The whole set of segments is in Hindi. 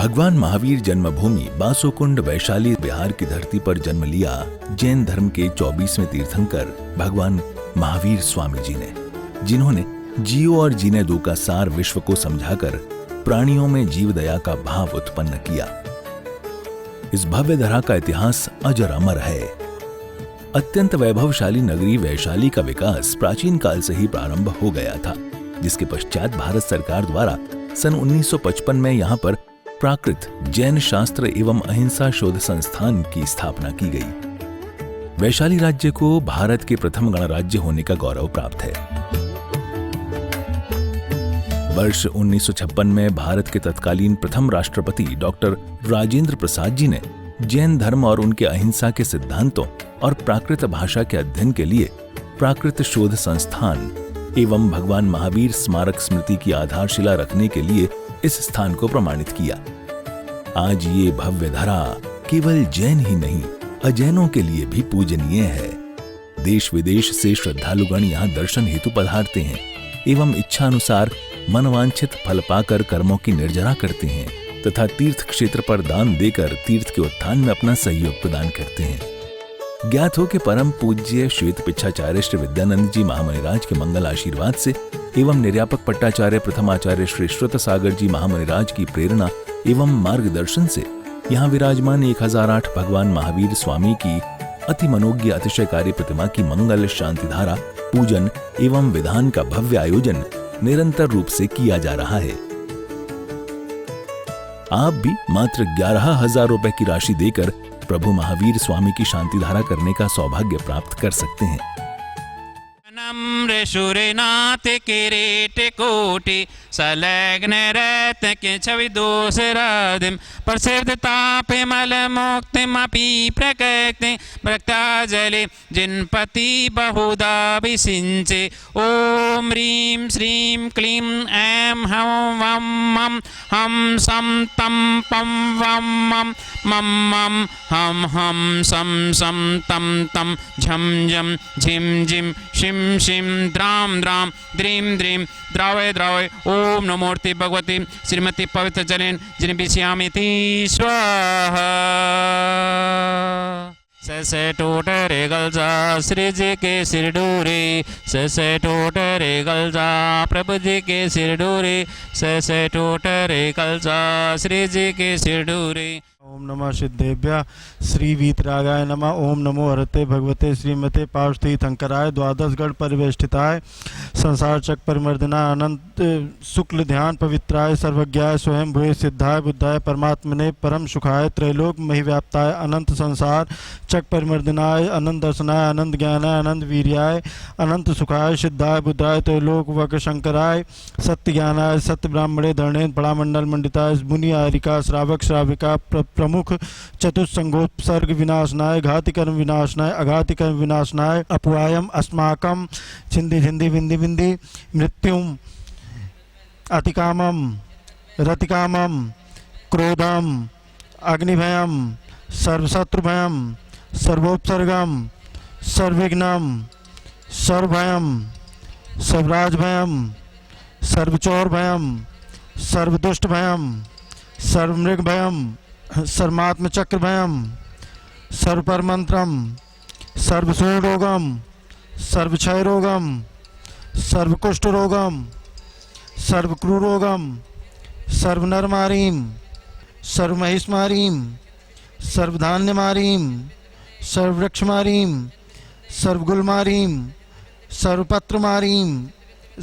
भगवान महावीर जन्मभूमि बासोकुंड वैशाली बिहार की धरती पर जन्म लिया जैन धर्म के 24वें तीर्थंकर भगवान महावीर स्वामी जी ने, जिन्होंने जियो और जीने दो का सार विश्व को समझाकर प्राणियों में जीव दया का भाव उत्पन्न किया। इस भव्य धरा का इतिहास अजर अमर है। अत्यंत वैभवशाली नगरी वैशाली का विकास प्राचीन काल से ही प्रारंभ हो गया था, जिसके पश्चात भारत सरकार द्वारा सन 1955 में यहाँ पर प्राकृत जैन शास्त्र एवं अहिंसा शोध संस्थान की स्थापना की गई। वैशाली राज्य को भारत के प्रथम गणराज्य होने का गौरव प्राप्त है। वर्ष 1956 में भारत के तत्कालीन प्रथम राष्ट्रपति डॉक्टर राजेंद्र प्रसाद जी ने जैन धर्म और उनके अहिंसा के सिद्धांतों और प्राकृत भाषा के अध्ययन के लिए प्राकृत शोध संस्थान एवं भगवान महावीर स्मारक स्मृति की आधारशिला रखने के लिए इस स्थान को प्रमाणित किया। आज ये भव्य धरा केवल जैन ही नहीं, अजैनों के लिए भी पूजनीय है। देश विदेश से श्रद्धालुगण यहाँ दर्शन हेतु पधारते हैं एवं इच्छा अनुसार मनवांछित फल पाकर कर्मों की निर्जरा करते हैं तथा तीर्थ क्षेत्र पर दान देकर तीर्थ के उत्थान में अपना सहयोग प्रदान करते हैं। ज्ञात हो कि परम पूज्य श्वेत पिच्छाचार्य श्री विद्यानंद जी महामुनिराज के मंगल आशीर्वाद से एवं निर्यापक पट्टाचार्य प्रथमाचार्य श्री श्रुत सागर जी महामुनिराज की प्रेरणा एवं मार्गदर्शन से यहाँ विराजमान 1008 भगवान महावीर स्वामी की अति मनोज्ञ अतिशयकारी प्रतिमा की मंगल शांति धारा पूजन एवं विधान का भव्य आयोजन निरंतर रूप से किया जा रहा है। आप भी मात्र 11,000 रुपए की राशि देकर प्रभु महावीर स्वामी की शांति धारा करने का सौभाग्य प्राप्त कर सकते हैं। नम्र सूर्यनाथ किरीट कोटि संलग्न रत्न के छवि दोष राधिम प्रसिद्ध ताप मल मुक्तिमपि प्रकृति भक्ताजले जिनपति बहुधा विसिंचे। ओम ह्रीं श्रीं क्लीं ऐं हौं वं मं हम सं तं पं वं मं मं मं हम हम सं तं तं झं झं झिं झिं शिं शिं द्रां द्रां द्रीं द्रीं द्रावय द्रावय। ओम नमोर्ति भगवती श्रीमती पवित्र जलेन जिन विषयामिति स्वाहा। ससे टोटरे गलजा श्री जी के सिर डोरे, ससे टोटरे गलजा प्रभु जी के सिर डोरे, ससे टोटरे गलजा श्री जी के सिर डोरे। ओम नमः सिद्धेभ्यः श्री वीतरागाय नमः। ओम नमो हरते भगवते श्रीमते पार्श्वतीर्थंकराय द्वादश गण परिवेष्टिताय संसार चक्र परिमर्दनाय अनंत शुक्ल ध्यान पवित्राय सर्वज्ञाय स्वयं भूय सिद्धाय बुद्धाय परमात्मने परम सुखाय त्रैलोक महिव्याप्ताय अनंत संसार चक्र परिमर्दनाय अनंत दर्शनाय अनंत ज्ञानाय अनंत वीर्याय अनंत सुखाय सिद्धाय बुद्धाय त्रैलोक वक शंकराय सत्य ज्ञानाय सत्य ब्राह्मणे धरणे बड़ा मंडल मंडिताय मुनि आरिका श्रावक श्राविका प्रमुख चतुस्संगोपसर्ग विनाशनाय घाति कर्म विनाशनाय अघाति कर्म विनाशनाय अपवायम अस्माकम छिंदि छिंदि विंदि विंदि मृत्युम अतिकामम रतिकामम क्रोधम अग्निभयम सर्वशत्रुभयम सर्वोपसर्गम सर्वविघ्नम सर्वभयम सर्वराजभयम सर्वचौरभयम सर्वदुष्टभयम सर्वमृगभयम सर्वात्मचक्रभयम सर्वपरमंत्रम सर्वसूरोगम सर्वक्षयरोगम सर्वकुष्ठरोगम सर्वक्रूरोगम सर्वनरमारीम सर्वमहिषमारीम सर्वधान्यमारीम सर्ववृक्षमारीम सर्वगुलमारीम सर्वपत्रमारीम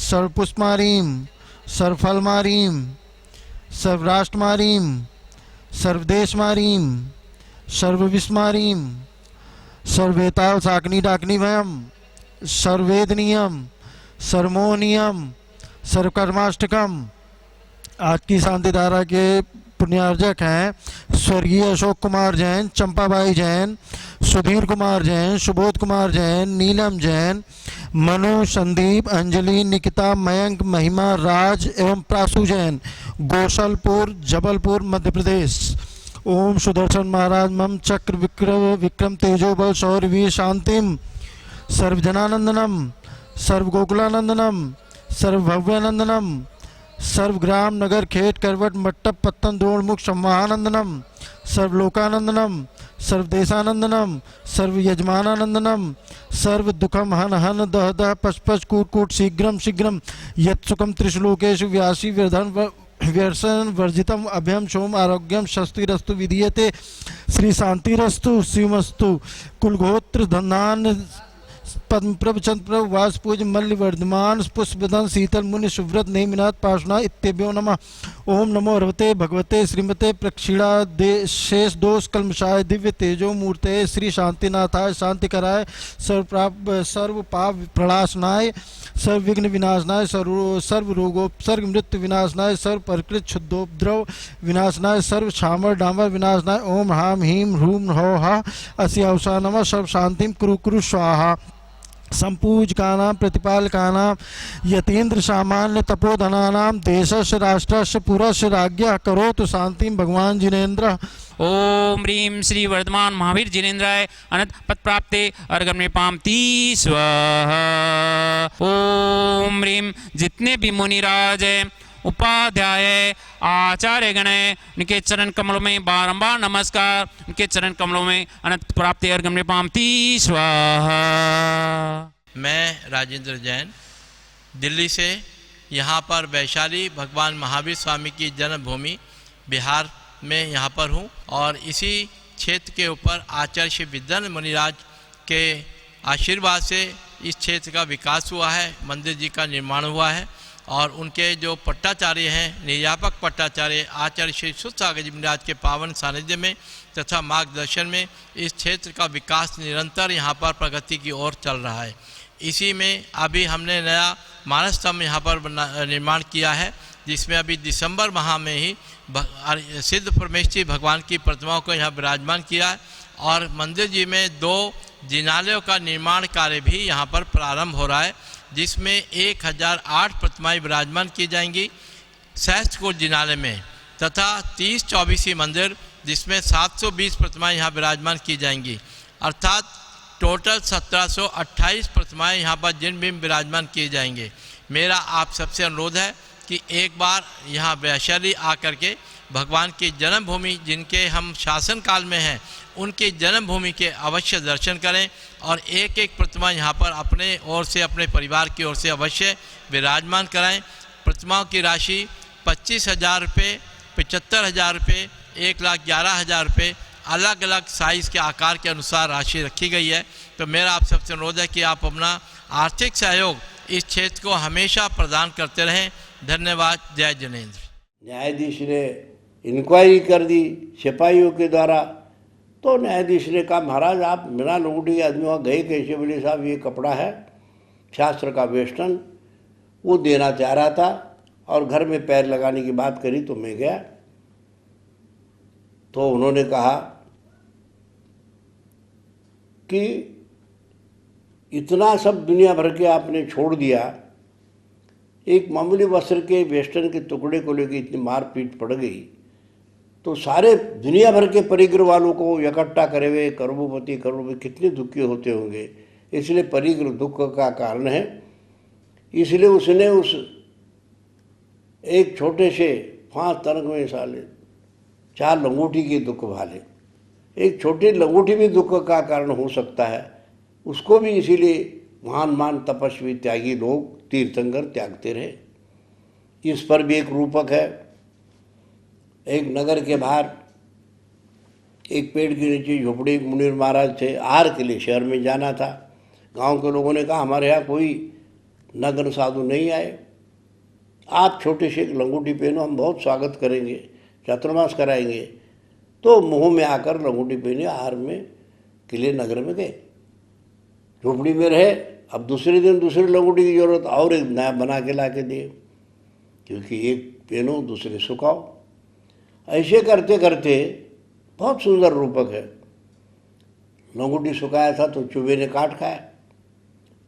सर्वपुष्पमारीम सर्वफलमारीम सर्वराष्ट्रमारीम सर्वदेशमारीम सर्वविस्मारीम सर्वेताव साकनी डाकनी भयम सर्ववेदनीयम सर्वमोहनीयम सर्वकर्माष्टकम। आज की शांति धारा के पुण्यार्जक हैं स्वर्गीय अशोक कुमार जैन, चंपाबाई जैन, सुधीर कुमार जैन, सुबोध कुमार जैन, नीलम जैन, मनु, संदीप, अंजलि, निकिता, मयंक, महिमा, राज एवं प्रासु जैन, गोशलपुर, जबलपुर, मध्य प्रदेश। ओम सुदर्शन महाराज मम चक्र विक्रम तेजो बल शौर्य वीर शांतिम सर्वजनानंदनम सर्वगोकुलानंदनम सर्वभव्यानंदनम सर्वग्राम नगर खेट करवट मट्टप पत्तन द्रोणमुख संवाहानंदनम सर्वलोकानंदनम सर्वदेशानंदनम सर्वयजमानानंदनम सर्व दुखम हन हन दह दह पच पच कूट कूट शीघ्रम शीघ्रम यत्सुखम त्रिशलोकेशु व्यासी व्यर्धन व्यसन वर्जितम अभयम सोम आरोग्यम शस्तिरस्तु विधीयते श्री शांतिरस्तु शिवमस्तु कुलगोत्र धनान पद्म प्रभ चंद्र प्रभ वास पूज मल्ल वर्धमान पुष्पदन शीतल मुनि सुव्रत नेमिनाथ पार्श्वनाथ इत्यभ्यो नमः। ओम नमो रवते भगवते श्रीमते प्रक्षिणा शेष दोष कलमशाय दिव्य तेजो मूर्ते श्री शांतिनाथाय शांतिकराय सर्व पाप प्रणाशनाय सर्व विघ्न विनाशनाय सर्व रोगोपसर्ग मृत्यु विनाशनाय सर्व प्रकृत शुद्धोपद्रव विनाशनाय सर्व छामर डामर विनाशनाय। ओम ह्राम ह्रीम ह्रूम हो हा अस्य अवसा नमः सर्व शांतिम कुरु कुरु स्वाहा। संपूजकानां प्रतिपालकानां यतीन्द्र सामान्य तपोधनानां देशस्य राष्ट्रस्य पुरस्य राज्ञः करोतु शांतिं भगवान जिनेन्द्र। ओम ह्रीं श्री वर्धमान महावीर जिनेन्द्राय अनंत पद प्राप्ते अर्घम में पामती स्वाहा। ओम ह्रीं जितने भी मुनिराज हैं उपाध्याय आचार्य गण है उनके चरण कमलों में बारंबार नमस्कार। उनके चरण कमलों में अनंत प्राप्ति अर्घम में पामती स्वाहा। मैं राजेंद्र जैन दिल्ली से यहाँ पर वैशाली भगवान महावीर स्वामी की जन्मभूमि बिहार में यहाँ पर हूँ और इसी क्षेत्र के ऊपर आचार्य श्री विद्यानंद मुनिराज के आशीर्वाद से इस क्षेत्र का विकास हुआ है, मंदिर जी का निर्माण हुआ है और उनके जो पट्टाचार्य हैं निर्यापक पट्टाचार्य आचार्य श्री सुसागर जी महाराज के पावन सानिध्य में तथा मार्गदर्शन में इस क्षेत्र का विकास निरंतर यहाँ पर प्रगति की ओर चल रहा है। इसी में अभी हमने नया मानस स्तंभ यहाँ पर निर्माण किया है जिसमें अभी दिसंबर माह में ही सिद्ध परमेश्वरी भगवान की प्रतिमाओं को यहाँ विराजमान किया है और मंदिर जी में 2 जिनालयों का निर्माण कार्य भी यहाँ पर प्रारंभ हो रहा है जिसमें 1008 प्रतिमाएं विराजमान की जाएंगी सहस्त्रकूट जिनालय में तथा 30-24 मंदिर जिसमें 720 प्रतिमाएं यहाँ विराजमान की जाएंगी अर्थात टोटल 1728 प्रतिमाएं यहाँ पर जिन भी विराजमान किए जाएंगे। मेरा आप सबसे अनुरोध है कि एक बार यहाँ वैशाली आकर के भगवान की जन्मभूमि जिनके हम शासन काल में हैं उनकी जन्मभूमि के अवश्य दर्शन करें और एक एक प्रतिमा यहाँ पर अपने ओर से अपने परिवार की ओर से अवश्य विराजमान कराएं। प्रतिमाओं की राशि 25,000 रुपये, 75,000 रुपये, 1,11,000 रुपये अलग अलग साइज़ के आकार के अनुसार राशि रखी गई है। तो मेरा आप सबसे अनुरोध है कि आप अपना आर्थिक सहयोग इस क्षेत्र को हमेशा प्रदान करते रहें। धन्यवाद। जय जिनेन्द्र। न्यायाधीश ने इंक्वायरी कर दी सिपाहियों के द्वारा तो न्यायाधीश ने कहा महाराज आप बिना लंगोटी के आदमी वहाँ गए कैसे? बोले साहब ये कपड़ा है शास्त्र का वेस्टर्न, वो देना चाह रहा था और घर में पैर लगाने की बात करी तो मैं गया। तो उन्होंने कहा कि इतना सब दुनिया भर के आपने छोड़ दिया, एक मामूली वस्त्र के वेस्टर्न के टुकड़े को लेकर इतनी मारपीट पड़ गई तो सारे दुनिया भर के परिग्रह वालों को इकट्ठा करे हुए करोड़पति कितने दुखी होते होंगे। इसलिए परिग्रह दुख का कारण है। इसलिए उसने उस एक छोटे से 5 तरंग में साले 4 लंगोटी के दुख भाले, एक छोटी लंगोटी भी दुख का कारण हो सकता है। उसको भी इसीलिए महान तपस्वी त्यागी लोग तीर्थंकर त्यागते रहे। इस पर भी एक रूपक है। एक नगर के बाहर एक पेड़ के नीचे झोपड़ी मुनीर महाराज थे। आहार के लिए शहर में जाना था। गांव के लोगों ने कहा हमारे यहाँ कोई नगर साधु नहीं आए, आप छोटे से एक लंगोटी पहनो, हम बहुत स्वागत करेंगे, चातुर्मास कराएंगे। तो मुँह में आकर लंगोटी पहने आहार में किले नगर में गए, झोपड़ी में रहे। अब दूसरे दिन दूसरी लंगोटी की जरूरत और एक नया बना के ला के दिए, क्योंकि एक पहनो दूसरे सुखाओ। ऐसे करते करते बहुत सुंदर रूपक है। लंगोटी सुखाया था तो चूहे ने काट खाया।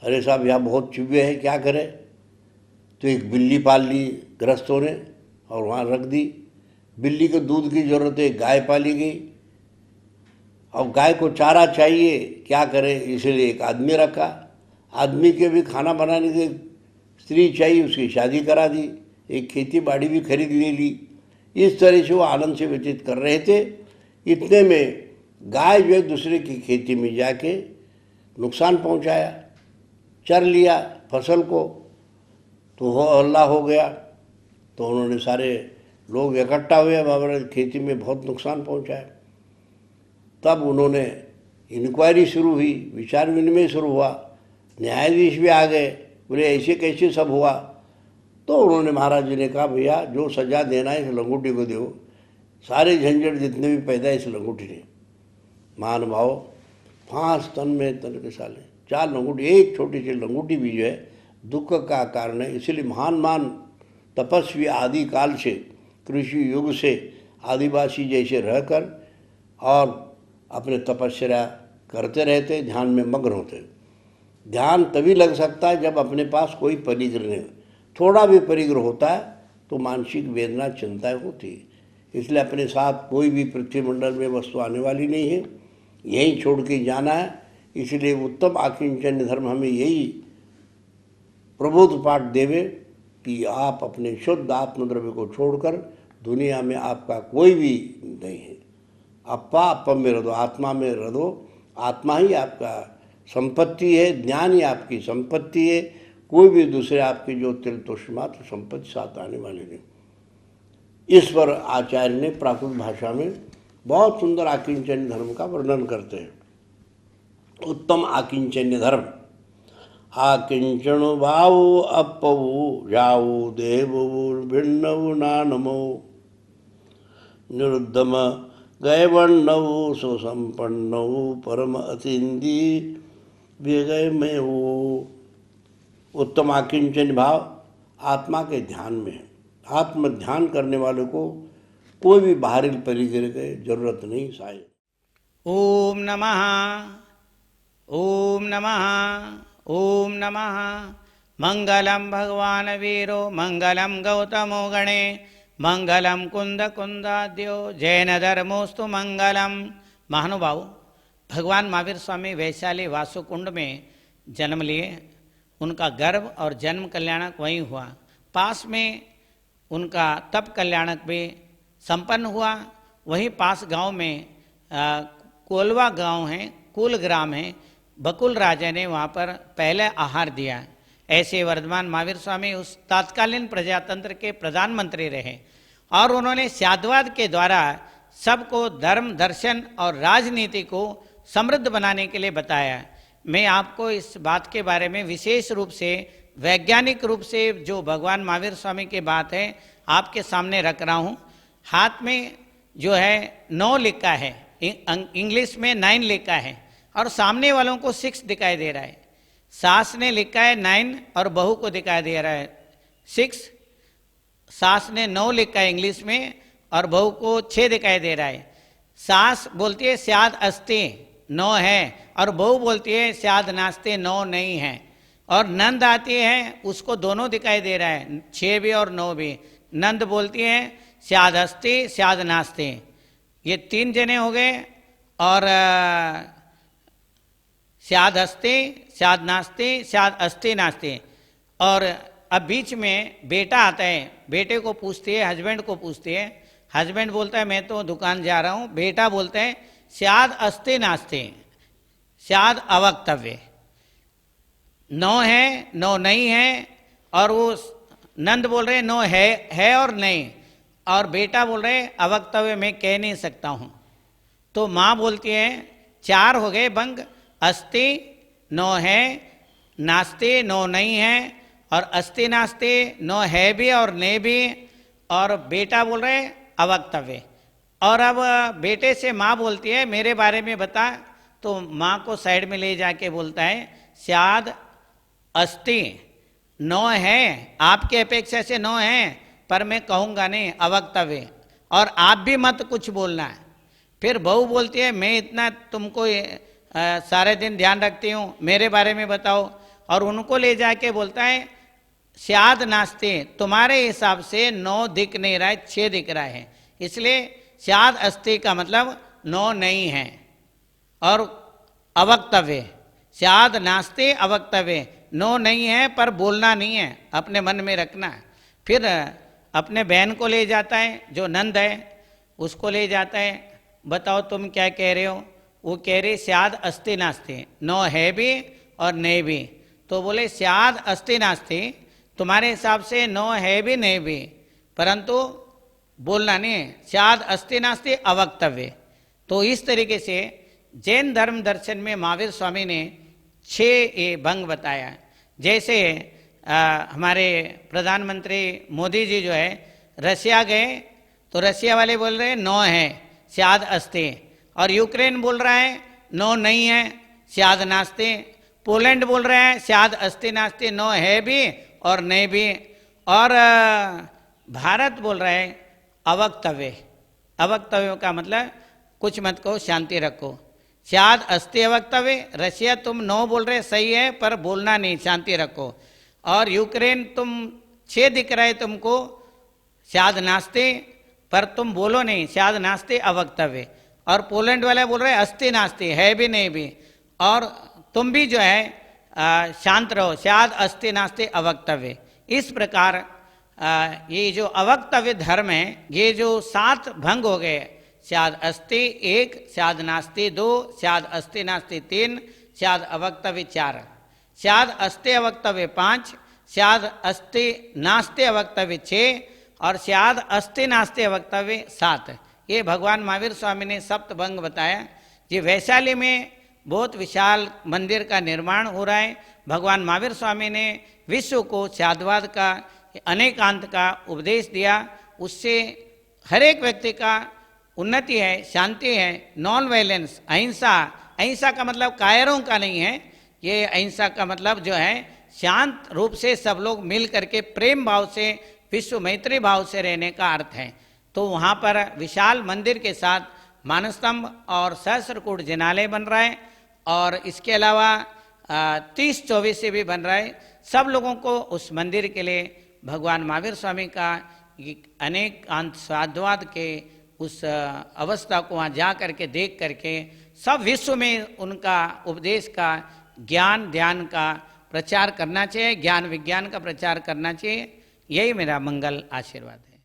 अरे साहब यहाँ बहुत चूहे हैं, क्या करें? तो एक बिल्ली पाल ली गृहस्थों ने और वहाँ रख दी। बिल्ली को दूध की ज़रूरत है, गाय पाली गई। अब गाय को चारा चाहिए, क्या करें? इसलिए एक आदमी रखा। आदमी के भी खाना बनाने की स्त्री चाहिए, उसकी शादी करा दी। एक खेती बाड़ी भी खरीद ली। इस तरह से वो आनंद से व्यतीत कर रहे थे। इतने में गाय जो है दूसरे की खेती में जाके नुकसान पहुंचाया, चर लिया फसल को, तो हो हल्ला हो गया। तो उन्होंने सारे लोग इकट्ठा हुए, बाबा खेती में बहुत नुकसान पहुंचाया। तब उन्होंने इंक्वायरी शुरू हुई, विचार विनिमय शुरू हुआ, न्यायाधीश भी आ गए, बोले ऐसे कैसे सब हुआ। तो उन्होंने महाराज जी ने कहा भैया जो सजा देना है इस लंगूटी को दो, सारे झंझट जितने भी पैदा इस लंगूटी ने। महानुभाव 5 तन में तन के साले 4 लंगूटी, एक छोटी सी लंगूटी भी जो है दुख का कारण है। इसलिए महान तपस्वी आदि काल से, कृषि युग से आदिवासी जैसे रहकर और अपने तपस्या करते रहते, ध्यान में मग्न होते। ध्यान तभी लग सकता है जब अपने पास कोई परिग्रह नहीं, थोड़ा भी परिग्रह होता है तो मानसिक वेदना चिंताएं होती है। इसलिए अपने साथ कोई भी पृथ्वीमंडल में वस्तु आने वाली नहीं है, यहीं छोड़ के जाना है। इसलिए उत्तम आकिंचन्य धर्म हमें यही प्रबोध पाठ देवे कि आप अपने शुद्ध आत्मद्रव्य को छोड़कर दुनिया में आपका कोई भी नहीं है। अप्पा अपम में रदो, आत्मा में रदो। आत्मा ही आपका संपत्ति है, ज्ञान ही आपकी संपत्ति है। कोई भी दूसरे आपकी जो तिल तुष्मात्र संपत्ति साथ आने वाले नहीं। इस पर आचार्य ने प्राकृत भाषा में बहुत सुंदर आकिंचन्य धर्म का वर्णन करते हैं। उत्तम आकिंचन्य धर्म आकिंचनो भावो अपवो जाओ देवो भिन्नवो नानमो निरुद्धम गयवर्णवो सुसंपन्नवो परम अतिंदी विगयमय हो। उत्तम आकिंचन भाव आत्मा के ध्यान में है। आत्म ध्यान करने वाले को कोई भी बाहरी परिग्रह की जरूरत नहीं। शायद ओम नमः ओम नमः ओम नमः। मंगलम भगवान वीरो मंगलम गौतमो गणे मंगलम कुंद कुंदाद्यो जैन धर्मोस्तु मंगलम। महानुभाव, भगवान महावीर स्वामी वैशाली वासुकुंड में जन्म लिए। उनका गर्भ और जन्म कल्याणक वहीं हुआ। पास में उनका तप कल्याणक भी संपन्न हुआ। वहीं पास गांव में कोलवा गांव है, कुल ग्राम है। बकुल राजा ने वहाँ पर पहले आहार दिया। ऐसे वर्धमान महावीर स्वामी उस तत्कालीन प्रजातंत्र के प्रधानमंत्री रहे और उन्होंने साध्यवाद के द्वारा सबको धर्म, दर्शन और राजनीति को समृद्ध बनाने के लिए बताया। मैं आपको इस बात के बारे में विशेष रूप से वैज्ञानिक रूप से जो भगवान महावीर स्वामी की बात है आपके सामने रख रहा हूँ। हाथ में जो है 9 लिखा है, इंग्लिश में 9 लिखा है और सामने वालों को 6 दिखाई दे रहा है। सास ने लिखा है 9 और बहू को दिखाई दे रहा है 6। सास ने 9 लिखा है इंग्लिश में और बहू को 6 दिखाई दे रहा है। सास बोलती है स्याद अस्ति 9 है और बहू बोलती है स्याद नास्ते 9 नहीं है। और नंद आती है उसको दोनों दिखाई दे रहा है, 6 भी और 9 भी। नंद बोलती है स्याद अस्ति स्याद नास्ते। ये 3 जने हो गए। और स्याद अस्ति स्याद नास्ते स्याद अस्ति नास्ते। और अब बीच में बेटा आता है, बेटे को पूछती है, हस्बैंड को पूछती है। हस्बैंड बोलता है मैं तो दुकान जा रहा हूँ। बेटा बोलता है स्याद अस्ति नास्ते स्याद अवक्तव्य। 9 है 9 नहीं है। और वो नंद बोल रहे 9 है और नहीं। और बेटा बोल रहे अवक्तव्य मैं कह नहीं सकता हूँ। तो माँ बोलती है 4 हो गए भंग। अस्ति 9 है, नास्ते 9 नहीं है और अस्ति नास्ते 9 है भी और नहीं भी। और बेटा बोल रहे अवक्तव्य। और अब बेटे से माँ बोलती है मेरे बारे में बता। तो माँ को साइड में ले जाके बोलता है स्याद अस्ति 9 है, आपके अपेक्षा से 9 है पर मैं कहूँगा नहीं अवक्तव्य। और आप भी मत कुछ बोलना है। फिर बहू बोलती है मैं इतना तुमको सारे दिन ध्यान रखती हूँ, मेरे बारे में बताओ। और उनको ले जाके बोलता है स्याद नास्ते तुम्हारे हिसाब से 9 दिख नहीं रहा है, 6 दिख रहा है। इसलिए स्याद अस्ति का मतलब 9 नहीं है। और अवक्तव्य स्याद नास्ते अवक्तव्य 9 नहीं है पर बोलना नहीं है, अपने मन में रखना है। फिर अपने बहन को ले जाता है, जो नंद है उसको ले जाता है, बताओ तुम क्या कह रहे हो। वो कह रहे स्याद अस्ति नास्ति, नो है भी और नहीं भी। तो बोले स्याद अस्ति नास्ति, तुम्हारे हिसाब से नो है भी नहीं भी, परंतु बोलना नहीं है, स्याद अस्ति नास्ति अवक्तव्य। तो इस तरीके से जैन धर्म दर्शन में महावीर स्वामी ने 6 ये भंग बताया। जैसे हमारे प्रधानमंत्री मोदी जी जो है रशिया गए तो रशिया वाले बोल रहे हैं नो है स्याद अस्ति, और यूक्रेन बोल रहा है नो नहीं है स्याद नास्ति, पोलैंड बोल रहे हैं स्याद अस्ति नास्ति, नो है भी और नहीं भी, और भारत बोल रहा है अवक्तव्य। अवक्तव्य का मतलब कुछ मत कहो, शांति रखो, स्याद अस्ति अवक्तव्य। रशिया तुम नो बोल रहे सही है पर बोलना नहीं, शांति रखो। और यूक्रेन तुम 6 दिख रहा है तुमको स्याद नास्ति, पर तुम बोलो नहीं, स्याद नास्ति अवक्तव्य। और पोलैंड वाले बोल रहे अस्ति नास्ति, है भी नहीं भी, और तुम भी जो है शांत रहो, स्याद अस्ति नास्ति अवक्तव्य। इस प्रकार ये जो अवक्तव्य धर्म है, ये जो 7 भंग हो गए, स्याद अस्ति 1, स्याद नास्ति 2, स्याद अस्ति नास्ति 3, स्याद अवक्तव्य 4, स्याद अस्ति अवक्तव्य 5, स्याद अस्ति नास्ति अवक्तव्य 6, और स्याद अस्ति नास्ति अवक्तव्य 7। ये भगवान महावीर स्वामी ने सप्तभंग बताया। ये वैशाली में बहुत विशाल मंदिर का निर्माण हो रहा है। भगवान महावीर स्वामी ने विश्व को स्याद्वाद का, अनेकांत का उपदेश दिया। उससे हर एक व्यक्ति का उन्नति है, शांति है, नॉन वायलेंस, अहिंसा। अहिंसा का मतलब कायरों का नहीं है, ये अहिंसा का मतलब जो है शांत रूप से सब लोग मिल करके प्रेम भाव से, विश्व मैत्री भाव से रहने का अर्थ है। तो वहाँ पर विशाल मंदिर के साथ मानस्तंभ और सहस्त्रकूट जिनालय बन रहा है, और इसके अलावा 30-24 से भी बन रहा है। सब लोगों को उस मंदिर के लिए भगवान महावीर स्वामी का अनेक साधुवाद के उस अवस्था को वहाँ जा करके देख करके सब विश्व में उनका उपदेश का, ज्ञान ध्यान का प्रचार करना चाहिए, ज्ञान विज्ञान का प्रचार करना चाहिए। यही मेरा मंगल आशीर्वाद है।